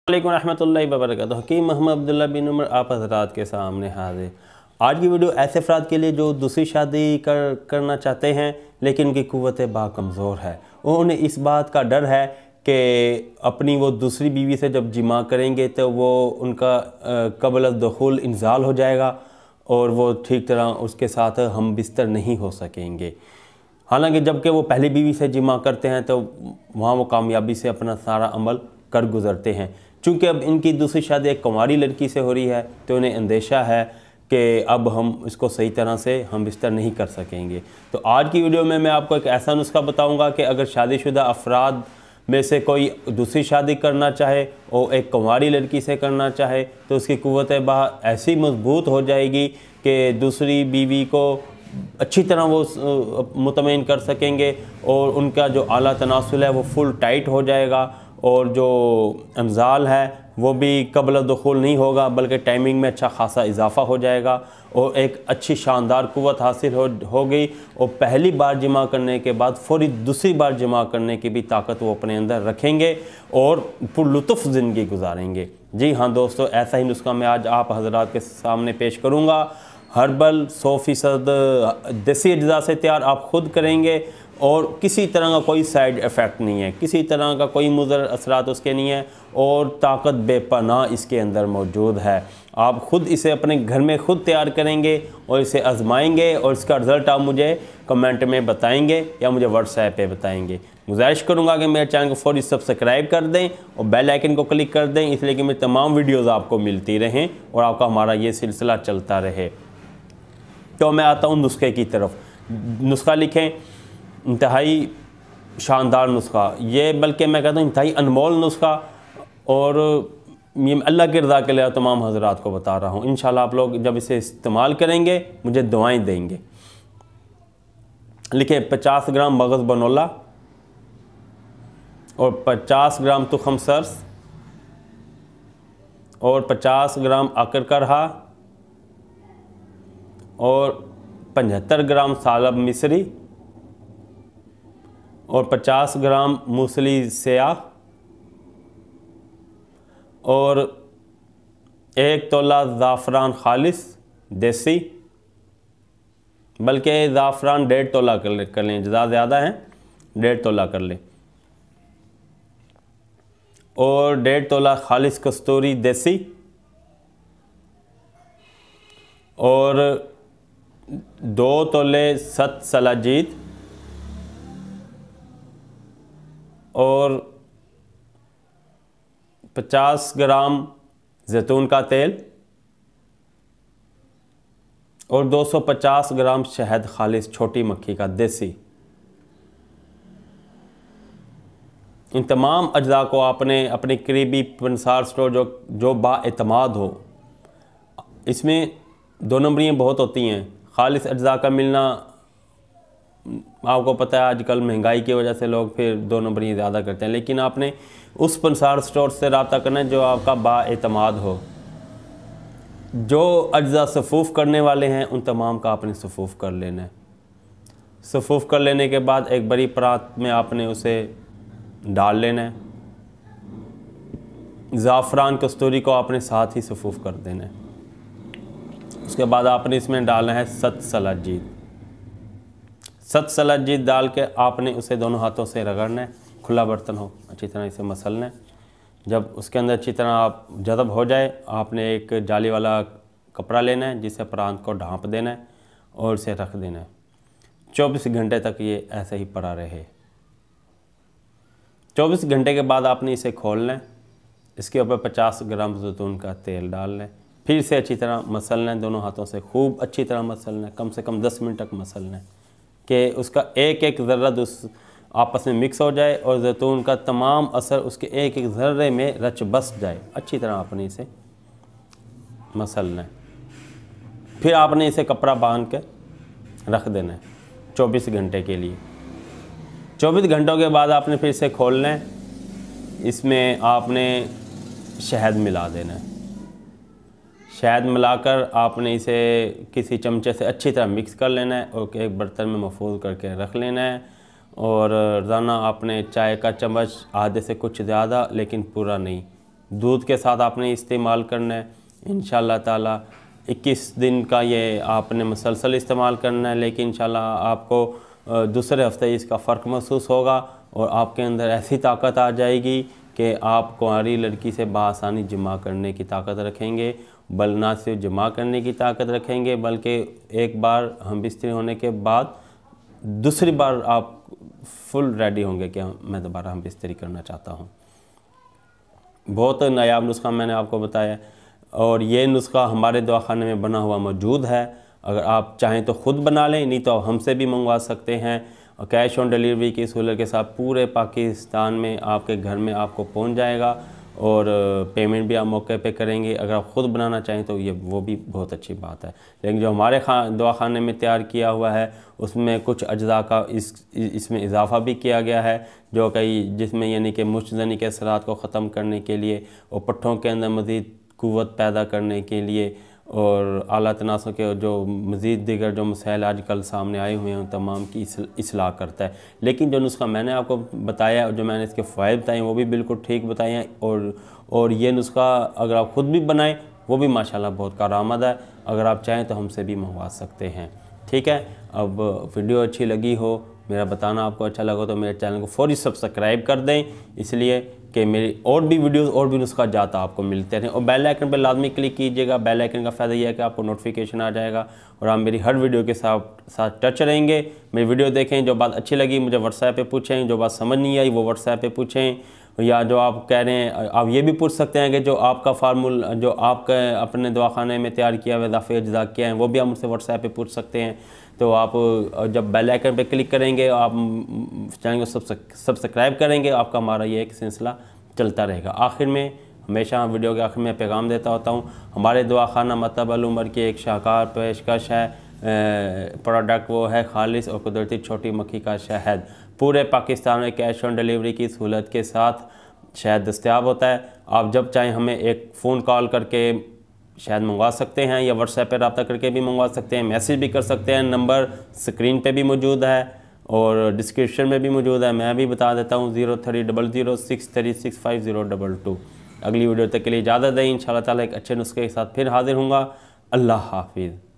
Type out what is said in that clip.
अस्सलामुअलैकुम रहमतुल्लाहि व बरकातुहू। हकीम मोहम्मद अब्दुल्ला बिन उमर आप हज़रात के सामने हाजिर। आज की वीडियो ऐसे अफराद के लिए जो दूसरी शादी करना चाहते हैं लेकिन उनकी कुव्वत बा कमज़ोर है। उन्हें इस बात का डर है कि अपनी वो दूसरी बीवी से जब जिमा करेंगे तो वो उनका क़ब्ल दुखूल इंज़ाल हो जाएगा और वो ठीक तरह उसके साथ हम बिस्तर नहीं हो सकेंगे। हालांकि जबकि वो पहली बीवी से जिमा करते हैं तो वहाँ वो कामयाबी से अपना सारा अमल कर गुज़रते हैं। चूँकि अब इनकी दूसरी शादी एक कुंवारी लड़की से हो रही है तो उन्हें अंदेशा है कि अब हम इसको सही तरह से हम बिस्तर नहीं कर सकेंगे। तो आज की वीडियो में मैं आपको एक ऐसा नुस्खा बताऊंगा कि अगर शादीशुदा अफराद में से कोई दूसरी शादी करना चाहे और एक कुंवारी लड़की से करना चाहे तो उसकी कुव्वत बा ऐसी मजबूत हो जाएगी कि दूसरी बीवी को अच्छी तरह वो मुतमईन कर सकेंगे और उनका जो आला तनासुल है वो फुल टाइट हो जाएगा और जो इंज़ाल है वो भी क़ब्ल दुखूल नहीं होगा बल्कि टाइमिंग में अच्छा खासा इजाफ़ा हो जाएगा और एक अच्छी शानदार कुव्वत हासिल हो गई और पहली बार जमा करने के बाद फ़ौरी दूसरी बार जमा करने की भी ताकत वो अपने अंदर रखेंगे और पुरलुत्फ़ ज़िंदगी गुजारेंगे। जी हाँ दोस्तों, ऐसा ही नुस्खा मैं आज आप हज़रात के सामने पेश करूँगा। हर्बल 100% देसी अज्जा से तैयार आप ख़ुद करेंगे और किसी तरह का कोई साइड इफ़ेक्ट नहीं है, किसी तरह का कोई मुज़र असरात उसके नहीं है और ताकत बेपनाह इसके अंदर मौजूद है। आप ख़ुद इसे अपने घर में ख़ुद तैयार करेंगे और इसे आजमाएंगे और इसका रिज़ल्ट आप मुझे कमेंट में बताएंगे या मुझे व्हाट्सएप पे बताएंगे। गुजारिश करूँगा कि मेरे चैनल को फौरी सब्सक्राइब कर दें और बेल आइकन को क्लिक कर दें इसलिए कि मेरी तमाम वीडियोज़ आपको मिलती रहें और आपका हमारा ये सिलसिला चलता रहे। तो मैं आता हूँ नुस्खे की तरफ। नुस्खा लिखें, इंतहाई शानदार नुस्खा, ये बल्कि मैं कहता हूँ इंतहाई अनमोल नुस्खा और ये अल्लाह की रज़ा के लिए तमाम हज़रात को बता रहा हूँ। इंशाल्लाह आप लोग जब इसे इस्तेमाल करेंगे मुझे दुआएं देंगे। लिखें 50 ग्राम मगज़ बनोला और 50 ग्राम तुखम सरस और 50 ग्राम आकर करहा और 75 ग्राम सालब मिस्री और 50 ग्राम मूसली स्याह और 1 तोला ज़ाफ़रान खालिस देसी, बल्कि ज़ाफ़रान 1.5 तोला कर लें, ज़्यादा है 1.5 तोला कर लें और 1.5 तोला खालिस कस्तूरी देसी और 2 तोले सत सलाजीत और 50 ग्राम जैतून का तेल और 250 ग्राम शहद खालिस छोटी मक्खी का देसी। इन तमाम अज्जा को आपने अपने करीबी पंसार स्टोर जो बाएतमाद हो, इसमें 2 नंबरियाँ बहुत होती हैं। खालिस अज्जा का मिलना आपको पता है आजकल महंगाई की वजह से लोग फिर 2 नंबरियाँ ज़्यादा करते हैं, लेकिन आपने उस पंसार स्टोर से रब्ता करना है जो आपका बाएतमाद हो। जो अज्जा सफ़ूफ़ करने वाले हैं उन तमाम का आपने सफ़ूफ़ कर लेना है। सफ़ूफ़ कर लेने के बाद एक बड़ी परात में आपने उसे डाल लेना है। ज़ाफ़रान कस्तूरी को आपने साथ ही सफ़ूफ़ कर देना है। उसके बाद आपने इसमें डालना है सत सलाजीत। सत सलाजीत डाल के आपने उसे दोनों हाथों से रगड़ना है, खुला बर्तन हो, अच्छी तरह इसे मसलना है। जब उसके अंदर अच्छी तरह आप जज़ब हो जाए आपने एक जाली वाला कपड़ा लेना है जिससे प्रांत को ढाँप देना है और इसे रख देना है। 24 घंटे तक ये ऐसे ही पड़ा रहे। 24 घंटे के बाद आपने इसे खोलना है, इसके ऊपर 50 ग्राम जैतून का तेल डालना है, फिर से अच्छी तरह मसलना है, दोनों हाथों से खूब अच्छी तरह मसलना है, कम से कम 10 मिनट तक मसलना है कि उसका एक एक ज़र्रा उस आपस में मिक्स हो जाए और जैतून का तमाम असर उसके एक एक ज़र्रे में रच बस जाए। अच्छी तरह आपने इसे मसलना है, फिर आपने इसे कपड़ा बांध के रख देना है 24 घंटे के लिए। 24 घंटों के बाद आपने फिर इसे खोलना है, इसमें आपने शहद मिला देना है। शहद मिलाकर आपने इसे किसी चमचे से अच्छी तरह मिक्स कर लेना है और एक बर्तन में महफूज करके रख लेना है। और रोज़ाना आपने चाय का चम्मच आधे से कुछ ज़्यादा लेकिन पूरा नहीं दूध के साथ आपने इस्तेमाल करना है। इंशाल्लाह ताला 21 दिन का ये आपने मुसलसल इस्तेमाल करना है, लेकिन इंशाल्लाह आपको दूसरे हफ्ते इसका फ़र्क महसूस होगा और आपके अंदर ऐसी ताकत आ जाएगी कि आप कुंवारी लड़की से बासानी जमा करने की ताकत रखेंगे। बल ना सिर्फ जमा करने की ताकत रखेंगे, बल्कि एक बार हम बिस्तरी होने के बाद दूसरी बार आप फुल रेडी होंगे कि मैं दोबारा हम बिस्तरी करना चाहता हूँ। बहुत नायाब नुस्खा मैंने आपको बताया और ये नुस्खा हमारे दवाखाने में बना हुआ मौजूद है। अगर आप चाहें तो ख़ुद बना लें, नहीं तो हमसे भी मंगवा सकते हैं। और कैश ऑन डिलीवरी की सहूलत के साथ पूरे पाकिस्तान में आपके घर में आपको पहुंच जाएगा और पेमेंट भी आप मौके पे करेंगे। अगर आप ख़ुद बनाना चाहें तो ये वो भी बहुत अच्छी बात है। लेकिन जो हमारे दवाखाने में तैयार किया हुआ है उसमें कुछ अज्जा का इसमें इजाफ़ा भी किया गया है, जो कई जिसमें यानी कि मुश्तजनी के असरात को ख़त्म करने के लिए और पट्ठों के अंदर मज़ीद क़ुव्वत पैदा करने के लिए और आला तनासुर के जो मज़ीद दीगर जो मसाइल आजकल सामने आए हुए हैं तमाम की इसलाह करता है। लेकिन जो नुस्खा मैंने आपको बताया और जो मैंने इसके फ़ायदे बताए वो भी बिल्कुल ठीक बताए हैं और ये नुस्खा अगर आप ख़ुद भी बनाएं वो भी माशाल्लाह बहुत कारआमद है। अगर आप चाहें तो हमसे भी मंगवा सकते हैं। ठीक है, अब वीडियो अच्छी लगी हो, मेरा बताना आपको अच्छा लगा तो मेरे चैनल को फौरी सब्सक्राइब कर दें, इसलिए कि मेरी और भी वीडियोस और भी नुस्खा जाता आपको मिलते हैं। और बेल आइकन पर लाजमी क्लिक कीजिएगा। बेल आइकन का फ़ायदा यह है कि आपको नोटिफिकेशन आ जाएगा और आप मेरी हर वीडियो के साथ टच रहेंगे। मेरी वीडियो देखें, जो बात अच्छी लगी मुझे व्हाट्सएप पे पूछें, जो बात समझ नहीं आई वो व्हाट्सएप पे पूछें, या जो आप कह रहे हैं आप ये भी पूछ सकते हैं कि जो आपका फार्मूला जो आपका अपने दवाखाने में तैयार किया हुआ इजाफ़ी अज्जा क्या हैं वो भी आप मुझसे व्हाट्सएप पे पूछ सकते हैं। तो आप जब बेल आइकन पे क्लिक करेंगे, आप चैनल को सब्सक्राइब करेंगे, आपका हमारा ये एक सिलसिला चलता रहेगा। आखिर में हमेशा वीडियो के आखिर में पैगाम देता होता हूँ, हमारे दवाखाना मतब अल उमर की एक शाहकार पेशकश है। प्रोडक्ट वो है खालिस और कुदरती छोटी मक्खी का शहद। पूरे पाकिस्तान में कैश ऑन डिलीवरी की सहूलत के साथ शहद दस्तयाब होता है। आप जब चाहें हमें एक फ़ोन कॉल करके शहद मंगवा सकते हैं या व्हाट्सएप पर रब्ता करके भी मंगवा सकते हैं, मैसेज भी कर सकते हैं। नंबर स्क्रीन पे भी मौजूद है और डिस्क्रिप्शन में भी मौजूद है। मैं भी बता देता हूँ 0300636502। अगली वीडियो तक के लिए इजाज़त दें। इंशाअल्लाह ताला एक अच्छे नुस्खे के साथ फिर हाजिर होऊंगा। अल्लाह हाफिज़।